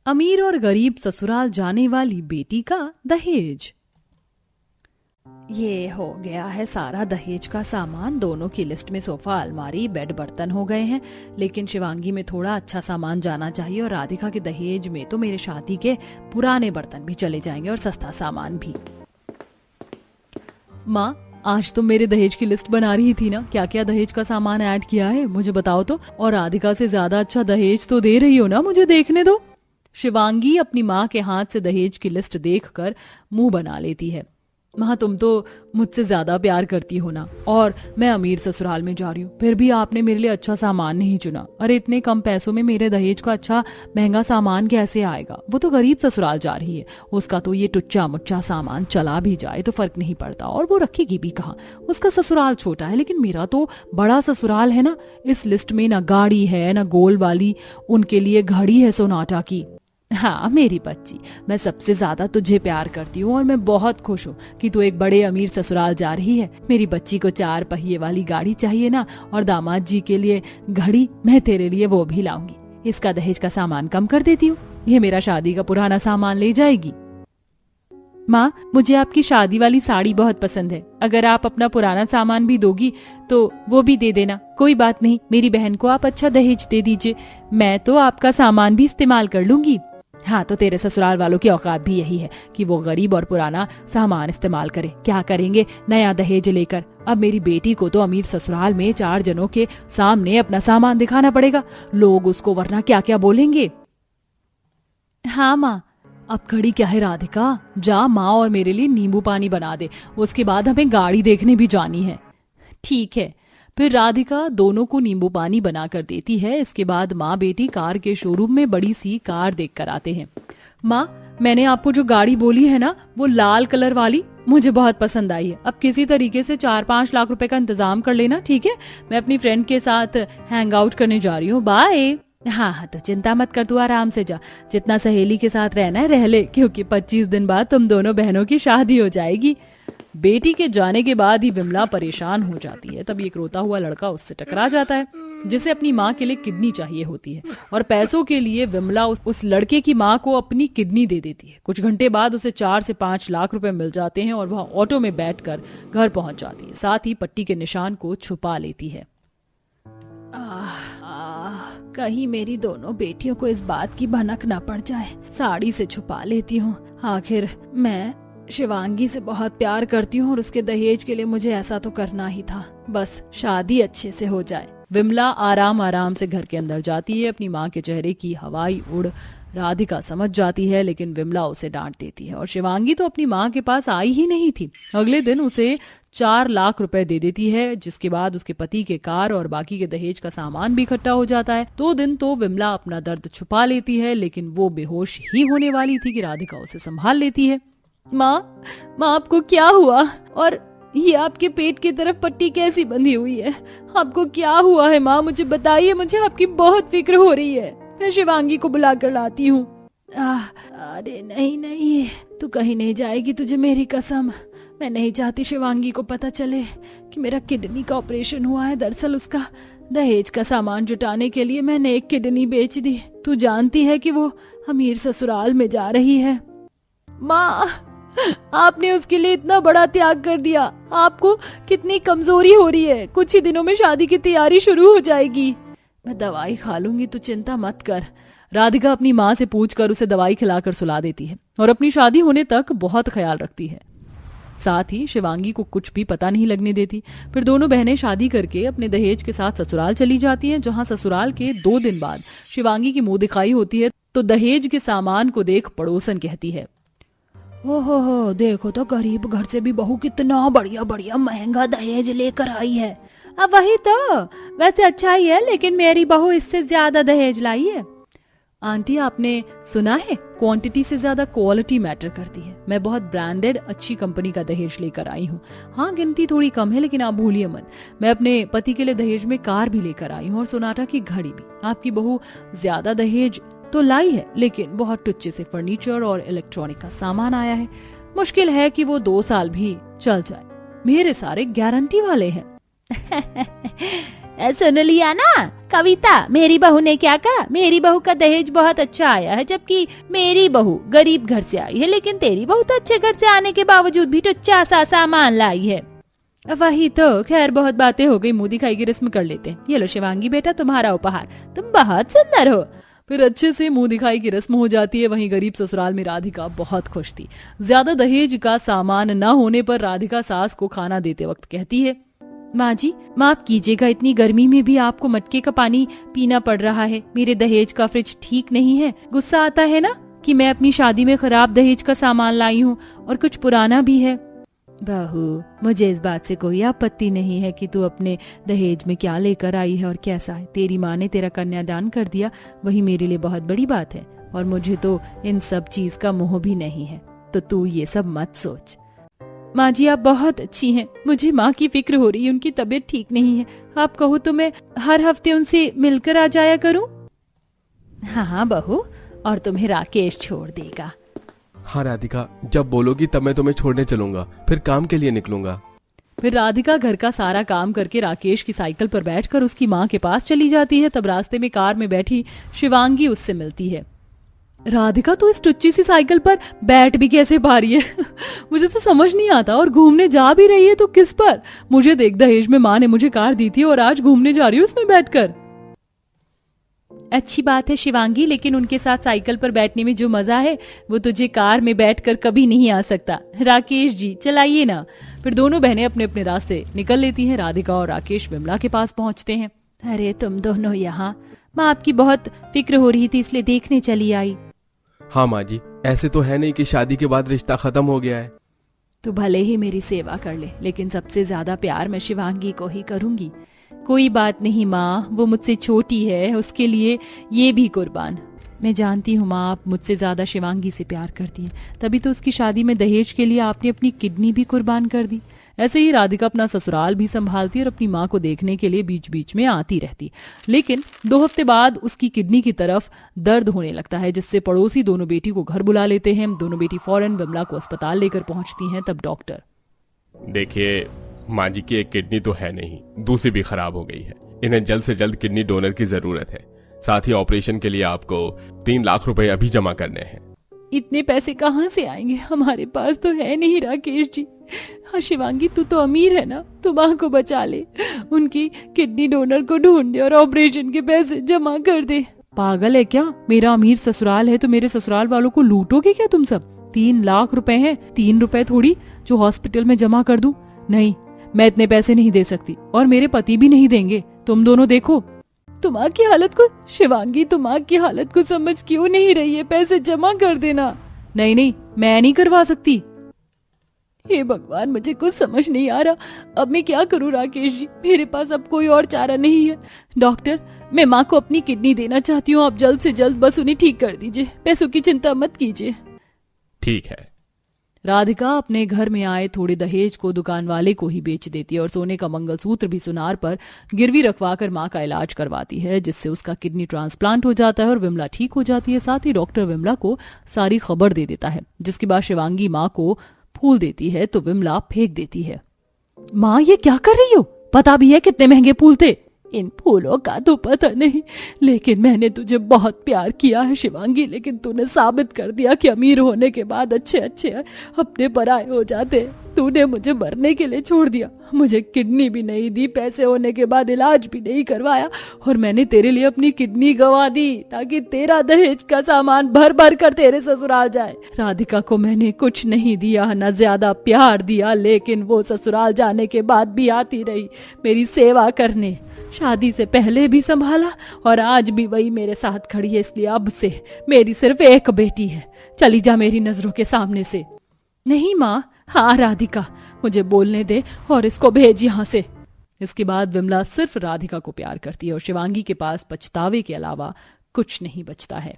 अमीर और गरीब ससुराल जाने वाली बेटी का दहेज। ये हो गया है सारा दहेज का सामान। दोनों की लिस्ट में सोफा, अलमारी, बेड, बर्तन हो गए हैं, लेकिन शिवांगी में थोड़ा अच्छा सामान जाना चाहिए और राधिका के दहेज में तो मेरे शादी के पुराने बर्तन भी चले जाएंगे और सस्ता सामान भी। माँ, आज तुम मेरे दहेज की लिस्ट बना रही थी ना, क्या क्या दहेज का सामान ऐड किया है मुझे बताओ तो। और राधिका से ज्यादा अच्छा दहेज तो दे रही हो ना, मुझे देखने दो। शिवांगी अपनी माँ के हाथ से दहेज की लिस्ट देखकर मुंह बना लेती है। माँ, तुम तो मुझसे ज्यादा प्यार करती हो ना, और मैं अमीर ससुराल में जा रही हूँ, फिर भी आपने मेरे लिए अच्छा सामान नहीं चुना। अरे इतने कम पैसों में मेरे दहेज का अच्छा महंगा सामान कैसे आएगा? वो तो गरीब ससुराल जा रही है, उसका तो ये टुच्चा मुच्चा सामान चला भी जाए तो फर्क नहीं पड़ता, और वो रखेगी भी कहाँ? उसका ससुराल छोटा है, लेकिन मेरा तो बड़ा ससुराल है ना। इस लिस्ट में ना गाड़ी है, ना गोल वाली उनके लिए घड़ी है सोनाटा की। हाँ मेरी बच्ची, मैं सबसे ज्यादा तुझे प्यार करती हूँ और मैं बहुत खुश हूँ कि तू एक बड़े अमीर ससुराल जा रही है। मेरी बच्ची को 4 पहिए वाली गाड़ी चाहिए ना, और दामाद जी के लिए घड़ी, मैं तेरे लिए वो भी लाऊंगी। इसका दहेज का सामान कम कर देती हूँ, ये मेरा शादी का पुराना सामान ले जाएगी। माँ, मुझे आपकी शादी वाली साड़ी बहुत पसंद है, अगर आप अपना पुराना सामान भी दोगी तो वो भी दे देना। कोई बात नहीं, मेरी बहन को आप अच्छा दहेज दे दीजिए, मैं तो आपका सामान भी इस्तेमाल कर लूंगी। हाँ, तो तेरे ससुराल वालों की औकात भी यही है कि वो गरीब और पुराना सामान इस्तेमाल करे। क्या करेंगे नया दहेज लेकर? अब मेरी बेटी को तो अमीर ससुराल में 4 जनों के सामने अपना सामान दिखाना पड़ेगा, लोग उसको वरना क्या क्या बोलेंगे। हाँ माँ, अब खड़ी क्या है राधिका, जा माँ और मेरे लिए नींबू पानी बना दे, उसके बाद हमें गाड़ी देखने भी जानी है। ठीक है। फिर राधिका दोनों को नींबू पानी बनाकर देती है। इसके बाद माँ बेटी कार के शोरूम में बड़ी सी कार देख कर आते हैं। माँ, मैंने आपको जो गाड़ी बोली है ना, वो लाल कलर वाली मुझे बहुत पसंद आई है। अब किसी तरीके से 4-5 लाख रुपए का इंतजाम कर लेना, ठीक है? मैं अपनी फ्रेंड के साथ हैंग आउट करने जा रही हूँ, बाय। हाँ हाँ, तो चिंता मत कर, तू आराम से जा, जितना सहेली के साथ रहना है रह ले, क्योंकि 25 दिन बाद तुम दोनों बहनों की शादी हो जाएगी। बेटी के जाने के बाद ही विमला परेशान हो जाती है। तब एक रोता हुआ लड़का उससे टकरा जाता है, जिसे अपनी माँ के लिए किडनी चाहिए होती है, और पैसों के लिए विमला उस लड़के की माँ को अपनी किडनी दे देती है। कुछ घंटे बाद उसे 4 से 5 लाख रुपए मिल जाते हैं और वह ऑटो में बैठकर घर पहुंच जाती है, साथ ही पट्टी के निशान को छुपा लेती है। कहीं मेरी दोनों बेटियों को इस बात की भनक न पड़ जाए, साड़ी से छुपा लेती हूँ। आखिर मैं शिवांगी से बहुत प्यार करती हूँ और उसके दहेज के लिए मुझे ऐसा तो करना ही था, बस शादी अच्छे से हो जाए। विमला आराम आराम से घर के अंदर जाती है। अपनी माँ के चेहरे की हवाई उड़ राधिका समझ जाती है, लेकिन विमला उसे डांट देती है, और शिवांगी तो अपनी माँ के पास आई ही नहीं थी। अगले दिन उसे 4 लाख रुपए दे देती है, जिसके बाद उसके पति के कार और बाकी के दहेज का सामान भी इकट्ठा हो जाता है। 2 दिन तो विमला अपना दर्द छुपा लेती है, लेकिन वो बेहोश ही होने वाली थी कि राधिका उसे संभाल लेती है। माँ, आपको क्या हुआ? और ये आपके पेट की तरफ पट्टी कैसी बंधी हुई है? आपको क्या हुआ है माँ, मुझे बताइए, मुझे आपकी बहुत फिक्र हो रही है। मैं शिवांगी को बुला कर लाती हूँ। अरे नहीं नहीं, तू कहीं नहीं जाएगी, तुझे मेरी कसम। मैं नहीं चाहती शिवांगी को पता चले कि मेरा किडनी का ऑपरेशन हुआ है। दरअसल उसका दहेज का सामान जुटाने के लिए मैंने एक किडनी बेच दी। तू जानती है कि वो अमीर ससुराल में जा रही है। माँ, आपने उसके लिए इतना बड़ा त्याग कर दिया, आपको कितनी कमजोरी हो रही है। कुछ ही दिनों में शादी की तैयारी शुरू हो जाएगी। मैं दवाई खा लूंगी, तू चिंता मत कर। राधिका अपनी माँ से पूछकर उसे दवाई खिलाकर सुला देती है और अपनी शादी होने तक बहुत ख्याल रखती है। साथ ही शिवांगी को कुछ भी पता नहीं लगने देती। फिर दोनों बहनें शादी करके अपने दहेज के साथ ससुराल चली जाती हैं, जहां ससुराल के 2 दिन बाद शिवांगी की मुंह दिखाई होती है तो दहेज के सामान को देख पड़ोसन कहती है, ओहो, देखो तो गरीब घर से भी बहू कितना बढ़िया बढ़िया महंगा दहेज लेकर आई है। अब वही तो, वैसे अच्छा ही है, लेकिन मेरी बहू इससे ज्यादा दहेज लाई है। आंटी, आपने सुना है क्वांटिटी से ज्यादा क्वालिटी मैटर करती है। मैं बहुत ब्रांडेड अच्छी कंपनी का दहेज लेकर आई हूँ। हाँ, गिनती थोड़ी कम है, लेकिन आप भूलिए मत, मैं अपने पति के लिए दहेज में कार भी लेकर आई हूँ और सोनाटा की घड़ी भी। आपकी बहू ज्यादा दहेज तो लाई है, लेकिन बहुत टुच्चे से फर्नीचर और इलेक्ट्रॉनिक का सामान आया है। मुश्किल है कि वो 2 साल भी चल जाए। मेरे सारे गारंटी वाले हैं। सुन लिया ना कविता, मेरी बहू ने क्या कहा? मेरी बहू का दहेज बहुत अच्छा आया है, जबकि मेरी बहू गरीब घर से आई है, लेकिन तेरी बहू तो अच्छे घर से आने के बावजूद भी टुच्चा सा सामान लाई है। वही तो, खैर बहुत बातें हो गई, मुंह दिखाई की रस्म कर लेते हैं। ये लो शिवांगी बेटा तुम्हारा उपहार, तुम बहुत सुंदर हो। फिर अच्छे से मुंह दिखाई की रस्म हो जाती है। वहीं गरीब ससुराल में राधिका बहुत खुश थी। ज्यादा दहेज का सामान न होने पर राधिका सास को खाना देते वक्त कहती है, माँ जी माफ कीजिएगा, इतनी गर्मी में भी आपको मटके का पानी पीना पड़ रहा है। मेरे दहेज का फ्रिज ठीक नहीं है। गुस्सा आता है ना कि मैं अपनी शादी में खराब दहेज का सामान लाई हूँ और कुछ पुराना भी है। बहू, मुझे इस बात से कोई आपत्ति नहीं है कि तू अपने दहेज में क्या लेकर आई है और कैसा है। तेरी माँ ने तेरा कन्यादान कर दिया, वही मेरे लिए बहुत बड़ी बात है, और मुझे तो इन सब चीज का मोह भी नहीं है, तो तू ये सब मत सोच। माँ जी आप बहुत अच्छी हैं, मुझे माँ की फिक्र हो रही है, उनकी तबीयत ठीक नहीं है। आप कहो तो मैं हर हफ्ते उनसे मिलकर आ जाया करूँ। हाँ बहू, और तुम्हें राकेश छोड़ देगा। हाँ राधिका, जब बोलोगी तब मैं तुम्हें छोड़ने चलूंगा, फिर काम के लिए निकलूंगा। फिर राधिका घर का सारा काम करके राकेश की साइकिल पर बैठकर उसकी माँ के पास चली जाती है। तब रास्ते में कार में बैठी शिवांगी उससे मिलती है। राधिका तो इस टुच्ची सी साइकिल पर बैठ भी कैसे पा रही है मुझे तो समझ नहीं आता, और घूमने जा भी रही है तो किस पर? मुझे देख, दहेज में माँ ने मुझे कार दी थी और आज घूमने जा रही हूँ उसमें बैठकर। अच्छी बात है शिवांगी, लेकिन उनके साथ साइकिल पर बैठने में जो मजा है वो तुझे कार में बैठकर कभी नहीं आ सकता। राकेश जी चलाइए ना। फिर दोनों बहनें अपने अपने रास्ते निकल लेती हैं। राधिका और राकेश विमला के पास पहुंचते हैं। अरे तुम दोनों यहाँ? माँ आपकी बहुत फिक्र हो रही थी इसलिए देखने चली आई। हाँ माँ जी, ऐसे तो है नहीं कि शादी के बाद रिश्ता खत्म हो गया है। तो भले ही मेरी सेवा कर ले, लेकिन सबसे ज्यादा प्यार मैं शिवांगी को ही करूंगी। कोई बात नहीं माँ, वो मुझसे छोटी है, उसके लिए ये भी कुर्बान। मैं जानती हूँ माँ, आप मुझसे ज्यादा शिवांगी से प्यार करती हैं, तभी तो उसकी शादी में दहेज के लिए आपने अपनी किडनी भी कुर्बान कर दी। ऐसे ही राधिका अपना ससुराल भी संभालती और अपनी माँ को देखने के लिए बीच बीच में आती रहती। लेकिन 2 हफ्ते बाद उसकी किडनी की तरफ दर्द होने लगता है, जिससे पड़ोसी दोनों बेटी को घर बुला लेते हैं। दोनों बेटी फौरन विमला को अस्पताल लेकर पहुंचती हैं। तब डॉक्टर, देखिए माँ जी की एक किडनी तो है नहीं, दूसरी भी खराब हो गई है। इन्हें जल्द से जल्द किडनी डोनर की जरूरत है। साथ ही ऑपरेशन के लिए आपको 3 लाख रुपए अभी जमा करने हैं। इतने पैसे कहाँ से आएंगे? हमारे पास तो है नहीं राकेश जी। हाँ शिवांगी, तू तो अमीर है ना, तू माँ को बचा ले, उनकी किडनी डोनर को ढूंढ दे और ऑपरेशन के पैसे जमा कर दे। पागल है क्या? मेरा अमीर ससुराल है तो मेरे ससुराल वालों को लूटोगे क्या तुम सब? 3 लाख रुपए हैं, 3 रुपए थोड़ी जो हॉस्पिटल में जमा कर दूं। नहीं, मैं इतने पैसे नहीं दे सकती, और मेरे पति भी नहीं देंगे। तुम दोनों देखो तुम माँ की हालत को। शिवांगी, तुम माँ की हालत को समझ क्यों नहीं रही है? पैसे जमा कर देना। नहीं नहीं, मैं नहीं करवा सकती। हे भगवान, मुझे कुछ समझ नहीं आ रहा, अब मैं क्या करूं राकेश जी? मेरे पास अब कोई और चारा नहीं है। डॉक्टर, मैं माँ को अपनी किडनी देना चाहती हूँ, आप जल्द से जल्द बस उन्हें ठीक कर दीजिए, पैसों की चिंता मत कीजिए। ठीक है। राधिका अपने घर में आए थोड़े दहेज को दुकान वाले को ही बेच देती है और सोने का मंगलसूत्र भी सुनार पर गिरवी रखवाकर माँ का इलाज करवाती है, जिससे उसका किडनी ट्रांसप्लांट हो जाता है और विमला ठीक हो जाती है। साथ ही डॉक्टर विमला को सारी खबर दे देता है, जिसके बाद शिवांगी माँ को फूल देती है तो विमला फेंक देती है। माँ, ये क्या कर रही हो? पता भी है कितने महंगे फूल थे? इन फूलों का तो पता नहीं, लेकिन मैंने तुझे बहुत प्यार किया है शिवांगी, लेकिन तूने साबित कर दिया कि अमीर होने के बाद अच्छे अच्छे अपने पराये हो जाते। तूने मुझे मरने के लिए छोड़ दिया, मुझे किडनी भी नहीं दी, पैसे होने के बाद इलाज भी नहीं करवाया, और मैंने तेरे लिए अपनी किडनी गंवा दी ताकि तेरा दहेज का सामान भर भर कर तेरे ससुराल जाए। राधिका को मैंने कुछ नहीं दिया, न ज्यादा प्यार दिया, लेकिन वो ससुराल जाने के बाद भी आती रही मेरी सेवा करने। शादी से पहले भी संभाला और आज भी वही मेरे साथ खड़ी है, इसलिए अब से मेरी सिर्फ एक बेटी है। चली जा मेरी नजरों के सामने से। नहीं माँ, हाँ राधिका, मुझे बोलने दे और इसको भेज यहाँ से। इसके बाद विमला सिर्फ राधिका को प्यार करती है और शिवांगी के पास पछतावे के अलावा कुछ नहीं बचता है।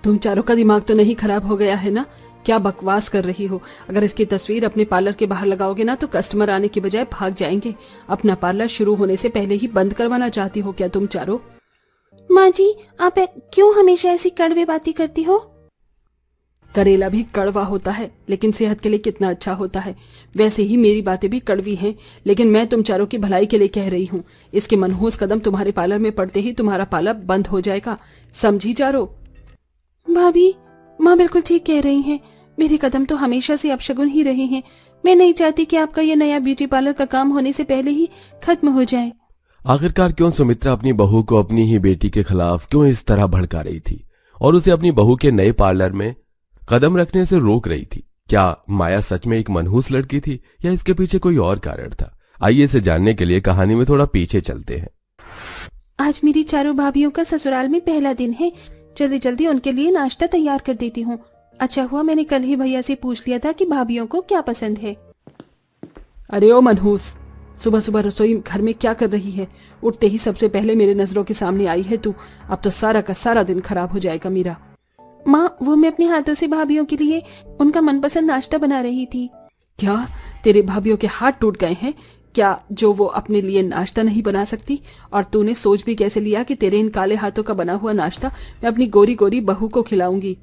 तुम चारों का दिमाग तो नहीं खराब हो गया है ना? क्या बकवास कर रही हो? अगर इसकी तस्वीर अपने पार्लर के बाहर लगाओगे ना तो कस्टमर आने की बजाय भाग जाएंगे। अपना पार्लर शुरू होने से पहले ही बंद करवाना चाहती हो क्या तुम चारों? माँ जी, आप क्यों हमेशा ऐसी कड़वे बातें करती हो? करेला भी कड़वा होता है लेकिन सेहत के लिए कितना अच्छा होता है। वैसे ही मेरी बातें भी कड़वी हैं, लेकिन मैं तुम चारों की भलाई के लिए कह रही हूँ। इसके मनहूस कदम तुम्हारे पार्लर में पड़ते ही तुम्हारा पार्लर बंद हो जाएगा, समझी चारों? भाभी, माँ बिल्कुल ठीक कह रही हैं। मेरे कदम तो हमेशा से अपशगुन ही रहे हैं। मैं नहीं चाहती कि आपका ये नया ब्यूटी पार्लर का काम होने से पहले ही खत्म हो जाए। आखिरकार क्यों सुमित्रा अपनी बहू को अपनी ही बेटी के खिलाफ क्यों इस तरह भड़का रही थी और उसे अपनी बहू के नए पार्लर में कदम रखने से रोक रही थी? क्या माया सच में एक मनहूस लड़की थी या इसके पीछे कोई और कारण था? आइए इसे जानने के लिए कहानी में थोड़ा पीछे चलते हैं। आज मेरी चारों भाभीयों का ससुराल में पहला दिन है। जल्दी जल्दी उनके लिए नाश्ता तैयार कर देती हूँ। अच्छा हुआ मैंने कल ही भैया से पूछ लिया था कि भाभीयों को क्या पसंद है। अरे ओ मनहूस, सुबह सुबह रसोई घर में क्या कर रही है? उठते ही सबसे पहले मेरे नजरों के सामने आई है तू। अब तो सारा का सारा दिन खराब हो जाएगा मेरा। माँ, वो मैं अपने हाथों से भाभीयों के लिए उनका मनपसंद नाश्ता बना रही थी। क्या तेरे भाभीयों के हाथ टूट गए हैं क्या, जो वो अपने लिए नाश्ता नहीं बना सकती? और तूने सोच भी कैसे लिया कि तेरे इन काले हाथों का बना हुआ नाश्ता मैं अपनी गोरी गोरी बहू को खिलाऊंगी?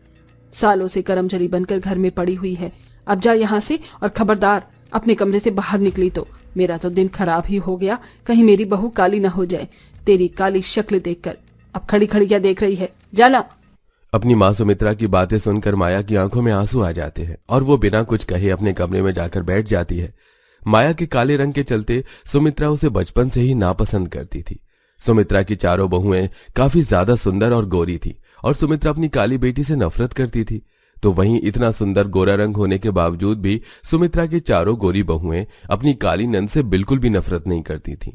सालों से करमजली बनकर घर में पड़ी हुई है। अब जा यहाँ से, और खबरदार अपने कमरे से बाहर निकली तो मेरा तो दिन खराब ही हो गया। कहीं मेरी बहू काली ना हो जाए तेरी काली शक्ल देखकर। अब खड़ी खड़ी क्या देख रही है, जाला। अपनी माँ सुमित्रा की बातें सुनकर माया की आंखों में आंसू आ जाते हैं और वो बिना कुछ कहे अपने कमरे में जाकर बैठ जाती है। माया के काले रंग के चलते सुमित्रा उसे बचपन से ही नापसंद करती थी। सुमित्रा की चारों बहुएं काफी ज्यादा सुंदर और गोरी थी और सुमित्रा अपनी काली बेटी से नफरत करती थी। तो वहीं इतना सुंदर गोरा रंग होने के बावजूद भी सुमित्रा की चारों गोरी बहुएं अपनी काली नंद से बिल्कुल भी नफरत नहीं करती थीं।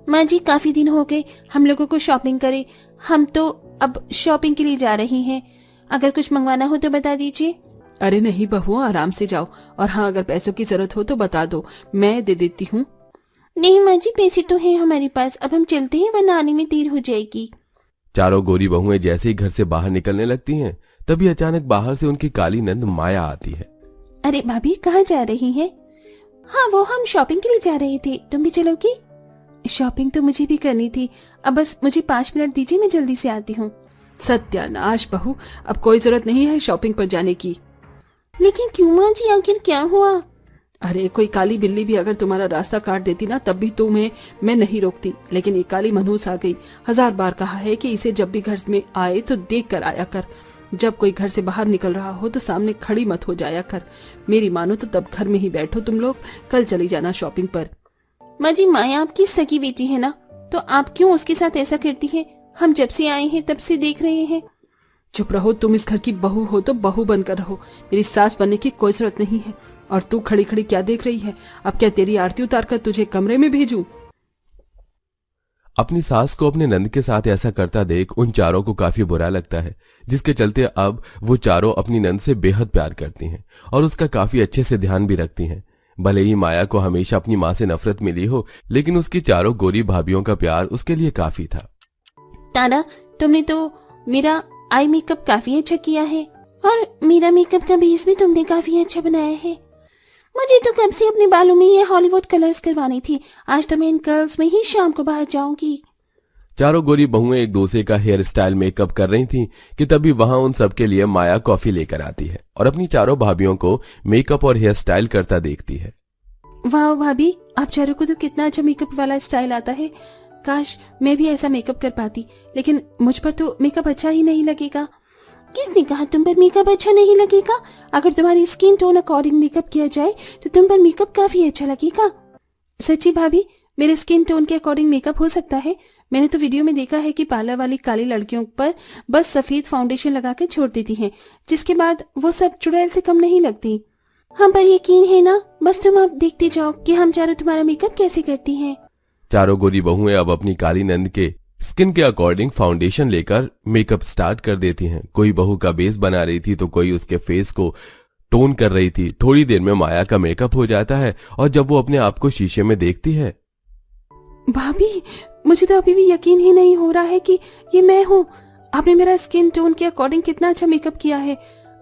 माँ जी, काफी दिन हो गए हम लोगों को शॉपिंग करे। हम तो अब शॉपिंग के लिए जा रही हैं। अगर कुछ मंगवाना हो तो बता दीजिए। अरे नहीं बहू, आराम से जाओ। और हाँ, अगर पैसों की जरूरत हो तो बता दो, मैं दे देती हूँ। नहीं माँ जी, पैसे तो हैं हमारे पास। अब हम चलते हैं वरना आने में देर हो जाएगी। चारों गोरी बहुएं जैसे ही घर से बाहर निकलने लगती हैं, तभी अचानक बाहर से उनकी काली नंद माया आती है। अरे भाभी, कहाँ जा रही हैं? हाँ, वो हम शॉपिंग के लिए जा रहे थे। तुम भी चलोगी? शॉपिंग तो मुझे भी करनी थी। अब बस मुझे 5 मिनट दीजिए, मैं जल्दी से आती हूँ। सत्यानाश बहू, अब कोई जरूरत नहीं है शॉपिंग पर जाने की। लेकिन क्यों माँ जी, आखिर क्या हुआ? अरे कोई काली बिल्ली भी अगर तुम्हारा रास्ता काट देती ना, तब भी तुम्हें मैं नहीं रोकती। लेकिन ये काली मनहूस आ गई। 1000 बार कहा है कि इसे जब भी घर में आए तो देख कर आया कर। जब कोई घर से बाहर निकल रहा हो तो सामने खड़ी मत हो जाया कर। मेरी मानो तो तब घर में ही बैठो तुम लोग। कल चली जाना शॉपिंग पर। माँ जी, माया आपकी सगी बेटी है ना, तो आप क्यों उसके साथ ऐसा करती हैं? हम जब से आए हैं तब से देख रहे हैं। चुप रहो, तुम इस घर की बहू हो तो बहू बनकर रहो। मेरी सास बनने की कोई जरूरत नहीं है। और तू खड़ी खड़ी क्या देख रही है? अब क्या तेरी आरती उतार कर तुझे कमरे में भेजूं? अपनी सास को अपने नंद के साथ ऐसा करता देख उन चारों को काफी बुरा लगता है, जिसके चलते अब वो चारों अपनी नंद से बेहद प्यार करती हैं और उसका काफी अच्छे से ध्यान भी रखती हैं। भले ही माया को हमेशा अपनी माँ से नफरत मिली हो, लेकिन उसकी चारों गोरी भाभियों का प्यार उसके लिए काफी था। तारा, तुमने तो मेरा आई मेकअप काफी अच्छा किया है और मेरा मेकअप का बेस भी तुमने काफी अच्छा बनाया है। मुझे तो कब से अपने बालों में ये हॉलीवुड कलर्स करवानी थी। आज तो मैं इन कर्ल्स में ही शाम को बाहर जाऊंगी। चारों गोरी बहुएं एक दूसरे का हेयर स्टाइल मेकअप कर रही थीं कि तभी वहां उन सबके लिए माया कॉफी लेकर आती है और अपनी चारों भाभियों को मेकअप और हेयर स्टाइल करता देखती है। वाह भाभी, आप चारों को तो कितना अच्छा मेकअप वाला स्टाइल आता है। काश मैं भी ऐसा मेकअप कर पाती, लेकिन मुझ पर तो मेकअप अच्छा ही नहीं लगेगा। किसने कहा तुम पर मेकअप अच्छा नहीं लगेगा? अगर तुम्हारी स्किन टोन अकॉर्डिंग मेकअप किया जाए तो तुम पर मेकअप काफी अच्छा लगेगा। सच्ची भाभी, मेरे स्किन टोन के अकॉर्डिंग मेकअप हो सकता है। मैंने तो वीडियो में देखा है कि पार्लर वाली काली लड़कियों पर बस सफेद फाउंडेशन लगाकर छोड़ देती हैं, जिसके बाद वो सब चुड़ैल से कम नहीं लगती। हम पर यकीन है ना? बस तुम अब देखते जाओ कि हम चारों तुम्हारा मेकअप कैसे करती हैं। चारों गोरी बहुएं अब अपनी काली नंद के स्किन के अकॉर्डिंग फाउंडेशन लेकर मेकअप स्टार्ट कर देती हैं। कोई बहू का बेस बना रही थी तो कोई उसके फेस को टोन कर रही थी। थोड़ी देर में माया का मेकअप हो जाता है और जब वो अपने आप को शीशे में देखती है, भाभी, मुझे तो अभी भी यकीन ही नहीं हो रहा है कि ये मैं हूँ। आपने मेरा स्किन टोन के अकॉर्डिंग कितना अच्छा मेकअप किया है।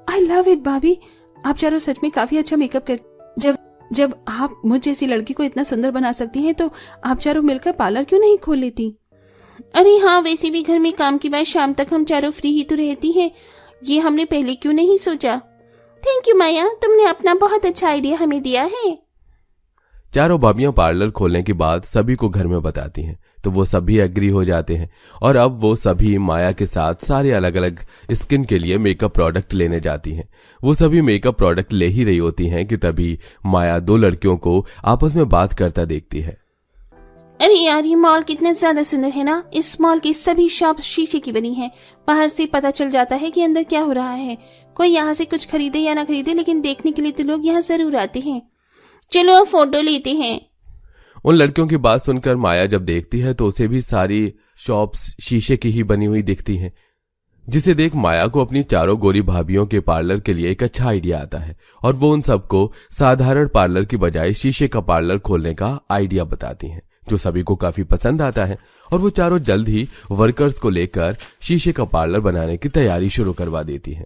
आई लव इट भाभी, आप चारों सच में काफी अच्छा मेकअप कर। जब आप मुझ जैसी लड़की को इतना सुंदर बना सकती हैं तो आप चारों मिलकर पार्लर क्यों नहीं खोल लेती? अरे हाँ, वैसे भी घर में काम के बाद शाम तक हम चारों फ्री ही तो रहती हैं। ये हमने पहले क्यों नहीं सोचा। थैंक यू माया, तुमने अपना बहुत अच्छा आइडिया हमें दिया है। चारों भाभियां पार्लर खोलने की बात सभी को घर में बताती हैं, तो वो सभी एग्री हो जाते हैं और अब वो सभी माया के साथ सारे अलग अलग स्किन के लिए मेकअप प्रोडक्ट लेने जाती हैं। वो सभी मेकअप प्रोडक्ट ले ही रही होती हैं कि तभी माया दो लड़कियों को आपस में बात करता देखती है। अरे यार, ये मॉल कितना ज्यादा सुंदर है ना। इस मॉल की सभी शॉप शीशे की बनी है। बाहर से पता चल जाता है कि अंदर क्या हो रहा है। कोई यहाँ से कुछ खरीदे या ना खरीदे, लेकिन देखने के लिए तो लोग यहाँ जरूर आते हैं। चलो अब फोटो लेते हैं। उन लड़कियों की बात सुनकर माया जब देखती है तो उसे भी सारी शॉप्स शीशे की ही बनी हुई दिखती हैं, जिसे देख माया को अपनी चारों गोरी भाभियों के पार्लर के लिए एक अच्छा आइडिया आता है और वो उन सबको साधारण पार्लर की बजाय शीशे का पार्लर खोलने का आइडिया बताती हैं, जो सभी को काफी पसंद आता है और वो चारों जल्द ही वर्कर्स को लेकर शीशे का पार्लर बनाने की तैयारी शुरू करवा देती हैं।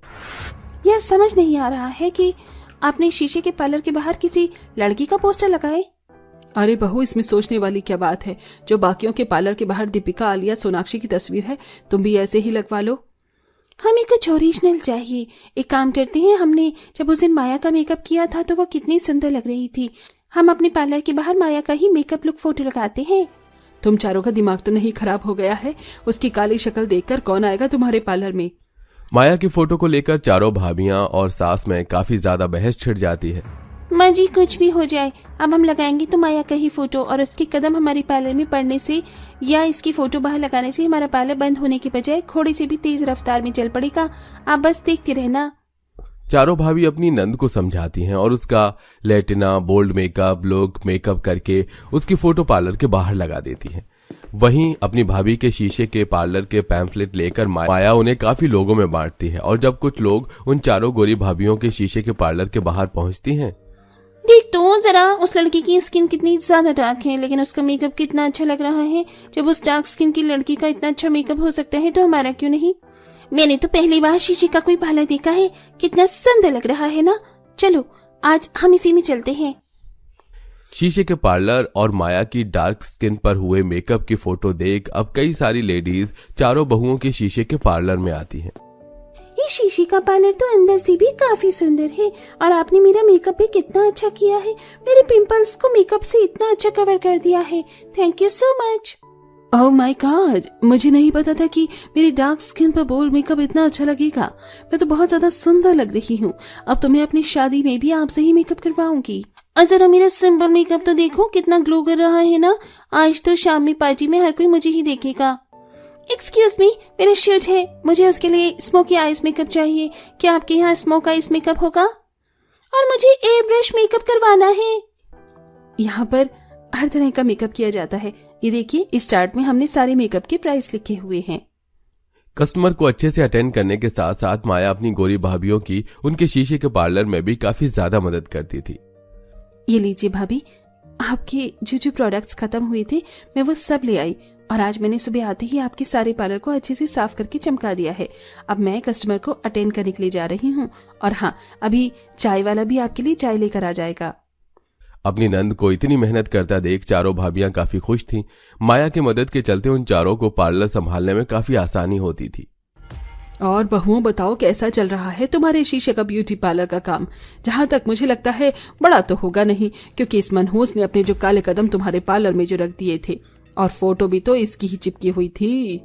यार समझ नहीं आ रहा है कि आपने शीशे के पार्लर के बाहर किसी लड़की का पोस्टर लगाए। अरे बहू, इसमें सोचने वाली क्या बात है। जो बाकियों के पार्लर के बाहर दीपिका, आलिया, सोनाक्षी की तस्वीर है, तुम भी ऐसे ही लगवा लो। हमें कुछ ओरिजिनल चाहिए। एक काम करते हैं, हमने जब उस दिन माया का मेकअप किया था तो वो कितनी सुंदर लग रही थी। हम अपने पार्लर के बाहर माया का ही मेकअप लुक फोटो लगाते हैं। तुम चारों का दिमाग तो नहीं खराब हो गया है? उसकी काली शक्ल देखकर कौन आएगा तुम्हारे पार्लर में? माया की फोटो को लेकर चारों भाभियां और सास में काफी ज्यादा बहस छिड़ जाती है। माँ जी, कुछ भी हो जाए, अब हम लगाएंगे तो माया का ही फोटो, और उसके कदम हमारे पार्लर में पड़ने से या इसकी फोटो बाहर लगाने से हमारा पार्लर बंद होने के बजाय घोड़े से भी तेज रफ्तार में चल पड़ेगा। आप बस देखते रहना। चारों भाभी अपनी नंद को समझाती हैं और उसका लेटिना, बोल्ड मेकअप, लुक मेकअप करके उसकी फोटो पार्लर के बाहर लगा देती हैं। वहीं अपनी भाभी के शीशे के पार्लर के पैम्फलेट लेकर माया उन्हें काफी लोगों में बांटती है और जब कुछ लोग उन चारों गोरी भाभियों के शीशे के पार्लर के बाहर पहुंचती हैं। देख तो जरा, उस लड़की की स्किन कितनी ज्यादा डार्क है, लेकिन उसका मेकअप कितना अच्छा लग रहा है। जब उस डार्क स्किन की लड़की का इतना अच्छा मेकअप हो सकता है तो हमारा क्यों नहीं? मैंने तो पहली बार शीशे का कोई पार्लर देखा है, कितना सुंदर लग रहा है ना। चलो आज हम इसी में चलते हैं। शीशे के पार्लर और माया की डार्क स्किन पर हुए मेकअप की फोटो देख अब कई सारी लेडीज चारों बहुओं के शीशे के पार्लर में आती हैं। ये शीशे का पार्लर तो अंदर से भी काफी सुंदर है, और आपने मेरा मेकअप भी कितना अच्छा किया है। मेरे पिंपल्स को मेकअप से इतना अच्छा कवर कर दिया है। Thank you so much. Oh my God, मुझे नहीं पता था कि मेरी डार्क स्किन पर बोल्ड मेकअप इतना अच्छा लगेगा। मैं तो बहुत ज्यादा सुंदर लग रही हूँ। अब तो मैं अपनी शादी में भी आपसे ही मेकअप करवाऊंगी। और जरा मेरा सिंपल मेकअप तो देखो कितना ग्लो कर रहा है ना। आज तो शाम में पार्टी में हर कोई मुझे ही देखेगा। एक्सक्यूज मी, मेरा शूट है, मुझे उसके लिए स्मोकी आइज मेकअप चाहिए। क्या आपके यहाँ स्मोक आइज मेकअप होगा? और मुझे एयर ब्रश मेकअप करवाना है। यहाँ पर हर तरह का मेकअप किया जाता है। ये देखिए, इस चार्ट में हमने सारे मेकअप के प्राइस लिखे हुए हैं। कस्टमर को अच्छे से अटेंड करने के साथ साथ माया अपनी गोरी भाभियों की उनके शीशे के पार्लर में भी काफी ज्यादा मदद करती थी। ये लीजिए भाभी, आपके जो प्रोडक्ट्स खत्म हुए थे मैं वो सब ले आई, और आज मैंने सुबह आते ही आपके सारे पार्लर को अच्छे से साफ करके चमका दिया है। अब मैं कस्टमर को अटेंड करने के लिए जा रही हूँ, और हाँ, अभी चाय वाला भी आपके लिए चाय लेकर आ जाएगा। अपनी नंद को इतनी मेहनत करता देख चारों भाभियां काफी खुश थीं। माया की मदद के चलते उन चारों को पार्लर संभालने में काफी आसानी होती थी। और बहुओं, बताओ कैसा चल रहा है तुम्हारे शीशे का ब्यूटी पार्लर का काम? जहाँ तक मुझे लगता है बड़ा तो होगा नहीं, क्योंकि इस मनहूस ने अपने जो काले कदम तुम्हारे पार्लर में जो रख दिए थे, और फोटो भी तो इसकी ही चिपकी हुई थी।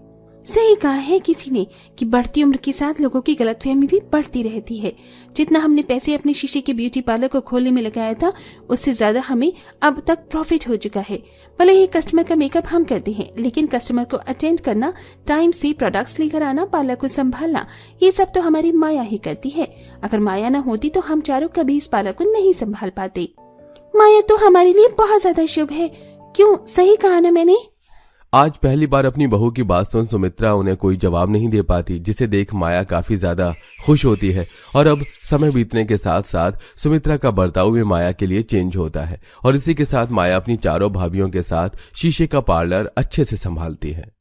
सही कहा है किसी ने कि बढ़ती उम्र के साथ लोगों की गलतफहमी भी बढ़ती रहती है। जितना हमने पैसे अपने शीशे के ब्यूटी पार्लर को खोलने में लगाया था, उससे ज्यादा हमें अब तक प्रॉफिट हो चुका है। भले ही कस्टमर का मेकअप हम करते हैं, लेकिन कस्टमर को अटेंड करना, टाइम से प्रोडक्ट्स लेकर आना, पार्लर को संभालना, ये सब तो हमारी माया ही करती है। अगर माया न होती तो हम चारों कभी इस पार्लर को नहीं संभाल पाते। माया तो हमारे लिए बहुत ज्यादा शुभ है। क्यों, सही कहा ना मैंने? आज पहली बार अपनी बहू की बात सुन सुमित्रा उन्हें कोई जवाब नहीं दे पाती, जिसे देख माया काफी ज्यादा खुश होती है। और अब समय बीतने के साथ साथ सुमित्रा का बर्ताव भी माया के लिए चेंज होता है, और इसी के साथ माया अपनी चारों भाभियों के साथ शीशे का पार्लर अच्छे से संभालती है।